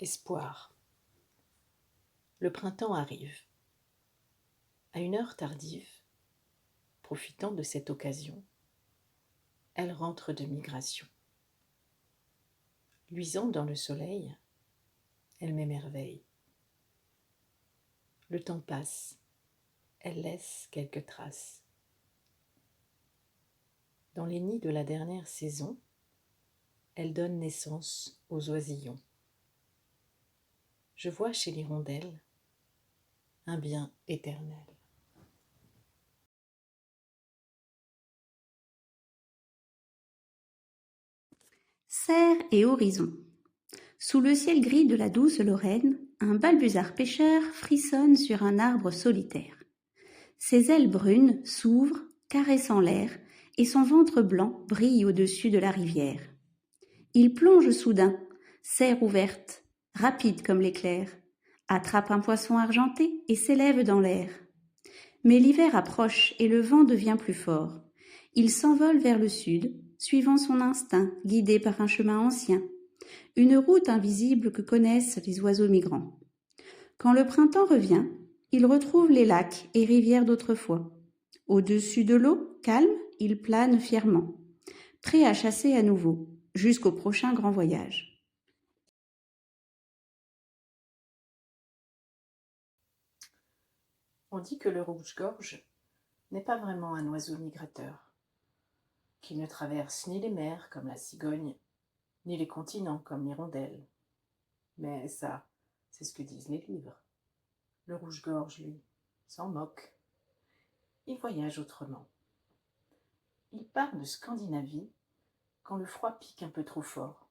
Espoir. Le printemps arrive. À une heure tardive, profitant de cette occasion, elle rentre de migration. Luisant dans le soleil, elle m'émerveille. Le temps passe, elle laisse quelques traces. Dans les nids de la dernière saison, elle donne naissance aux oisillons. Je vois chez l'hirondelle un bien éternel. Serre et horizon. Sous le ciel gris de la douce Lorraine, un balbuzard pêcheur frissonne sur un arbre solitaire. Ses ailes brunes s'ouvrent, caressant l'air, et son ventre blanc brille au-dessus de la rivière. Il plonge soudain, serre ouverte, rapide comme l'éclair, attrape un poisson argenté et s'élève dans l'air. Mais l'hiver approche et le vent devient plus fort. Il s'envole vers le sud, suivant son instinct, guidé par un chemin ancien, une route invisible que connaissent les oiseaux migrants. Quand le printemps revient, il retrouve les lacs et rivières d'autrefois. Au-dessus de l'eau, calme, il plane fièrement, prêt à chasser à nouveau, jusqu'au prochain grand voyage. On dit que le rouge-gorge n'est pas vraiment un oiseau migrateur, qu'il ne traverse ni les mers comme la cigogne, ni les continents comme l'hirondelle. Mais ça, c'est ce que disent les livres. Le rouge-gorge, lui, s'en moque. Il voyage autrement. Il part de Scandinavie quand le froid pique un peu trop fort,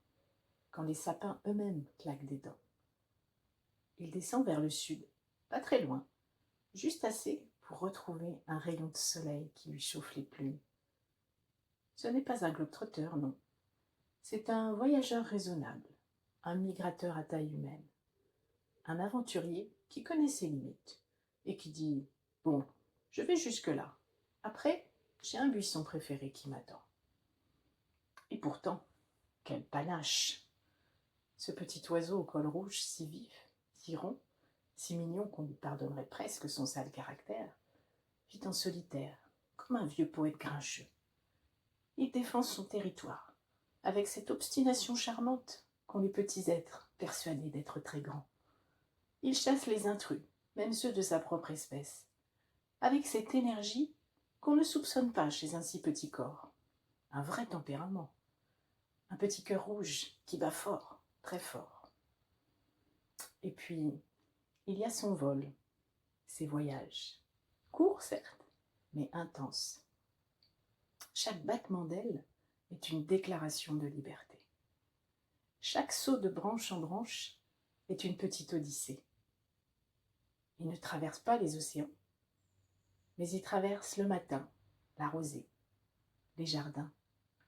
quand les sapins eux-mêmes claquent des dents. Il descend vers le sud, pas très loin, juste assez pour retrouver un rayon de soleil qui lui chauffe les plumes. Ce n'est pas un globe-trotter, non. C'est un voyageur raisonnable, un migrateur à taille humaine, un aventurier qui connaît ses limites et qui dit « Bon, je vais jusque-là. Après, j'ai un buisson préféré qui m'attend. » Et pourtant, quel panache! Ce petit oiseau au col rouge si vif, si rond, si mignon qu'on lui pardonnerait presque son sale caractère, vit en solitaire, comme un vieux poète grincheux. Il défend son territoire, avec cette obstination charmante qu'ont les petits êtres persuadés d'être très grands. Il chasse les intrus, même ceux de sa propre espèce, avec cette énergie qu'on ne soupçonne pas chez un si petit corps. Un vrai tempérament. Un petit cœur rouge qui bat fort, très fort. Et puis, il y a son vol, ses voyages. Courts, certes, mais intenses. Chaque battement d'aile est une déclaration de liberté. Chaque saut de branche en branche est une petite odyssée. Il ne traverse pas les océans, mais il traverse le matin, la rosée, les jardins,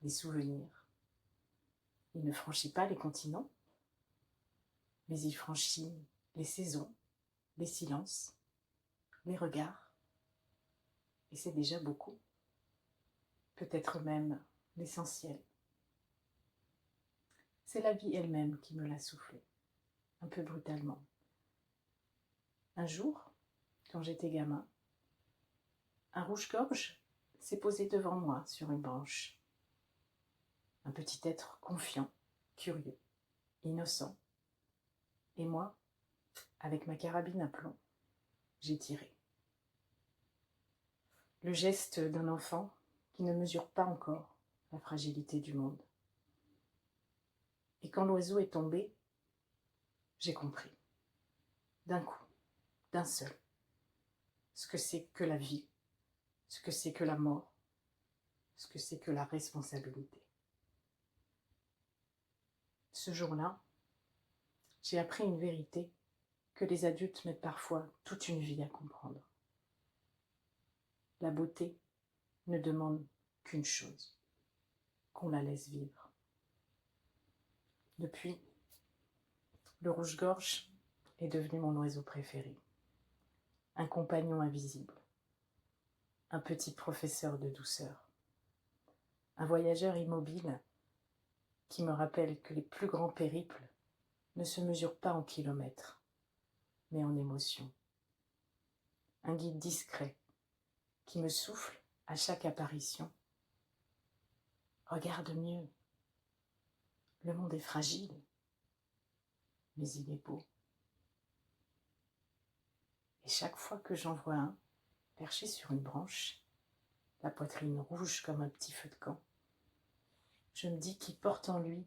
les souvenirs. Il ne franchit pas les continents, mais il franchit les saisons, les silences, les regards. Et c'est déjà beaucoup. Peut-être même l'essentiel. C'est la vie elle-même qui me l'a soufflé, un peu brutalement. Un jour, quand j'étais gamin, un rouge-gorge s'est posé devant moi sur une branche. Un petit être confiant, curieux, innocent. Et moi, avec ma carabine à plomb, j'ai tiré. Le geste d'un enfant qui ne mesure pas encore la fragilité du monde. Et quand l'oiseau est tombé, j'ai compris, d'un coup, d'un seul, ce que c'est que la vie, ce que c'est que la mort, ce que c'est que la responsabilité. Ce jour-là, j'ai appris une vérité que les adultes mettent parfois toute une vie à comprendre. La beauté ne demande qu'une chose, qu'on la laisse vivre. Depuis, le rouge-gorge est devenu mon oiseau préféré, un compagnon invisible, un petit professeur de douceur, un voyageur immobile qui me rappelle que les plus grands périples ne se mesure pas en kilomètres, mais en émotions. Un guide discret qui me souffle à chaque apparition. Regarde mieux, le monde est fragile, mais il est beau. Et chaque fois que j'en vois un, perché sur une branche, la poitrine rouge comme un petit feu de camp, je me dis qu'il porte en lui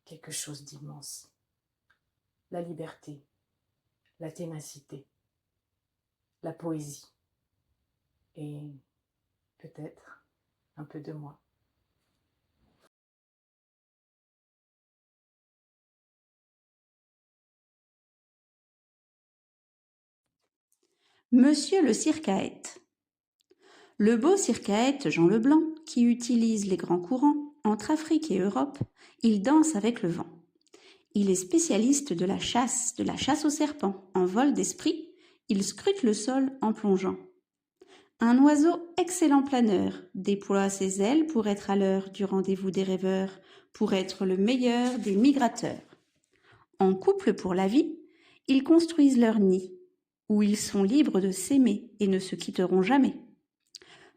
quelque chose d'immense. La liberté, la ténacité, la poésie et peut-être un peu de moi. Monsieur le circaète. Le beau circaète Jean Leblanc, qui utilise les grands courants entre Afrique et Europe, il danse avec le vent. Il est spécialiste de la chasse aux serpents. En vol d'esprit, il scrute le sol en plongeant. Un oiseau excellent planeur déploie ses ailes pour être à l'heure du rendez-vous des rêveurs, pour être le meilleur des migrateurs. En couple pour la vie, ils construisent leur nid, où ils sont libres de s'aimer et ne se quitteront jamais.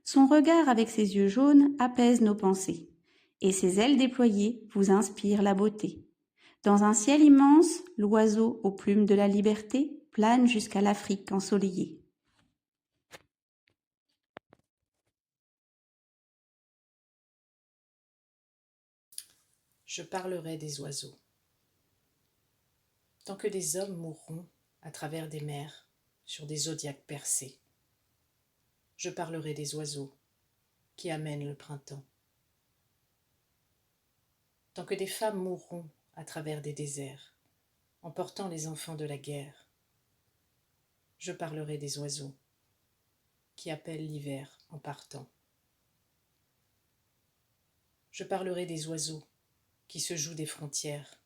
Son regard avec ses yeux jaunes apaise nos pensées, et ses ailes déployées vous inspirent la beauté. Dans un ciel immense, l'oiseau aux plumes de la liberté plane jusqu'à l'Afrique ensoleillée. Je parlerai des oiseaux. Tant que des hommes mourront à travers des mers, sur des zodiaques percés, je parlerai des oiseaux qui amènent le printemps. Tant que des femmes mourront à travers des déserts, emportant les enfants de la guerre, je parlerai des oiseaux qui appellent l'hiver en partant. Je parlerai des oiseaux qui se jouent des frontières.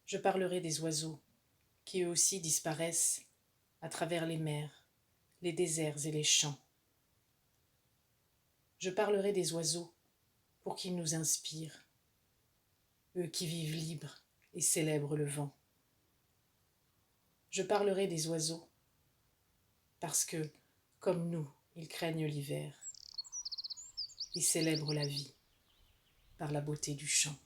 Je parlerai des oiseaux qui eux aussi disparaissent à travers les mers, les déserts et les champs. Je parlerai des oiseaux pour qu'ils nous inspirent, eux qui vivent libres et célèbrent le vent. Je parlerai des oiseaux parce que, comme nous, ils craignent l'hiver. Ils célèbrent la vie par la beauté du chant.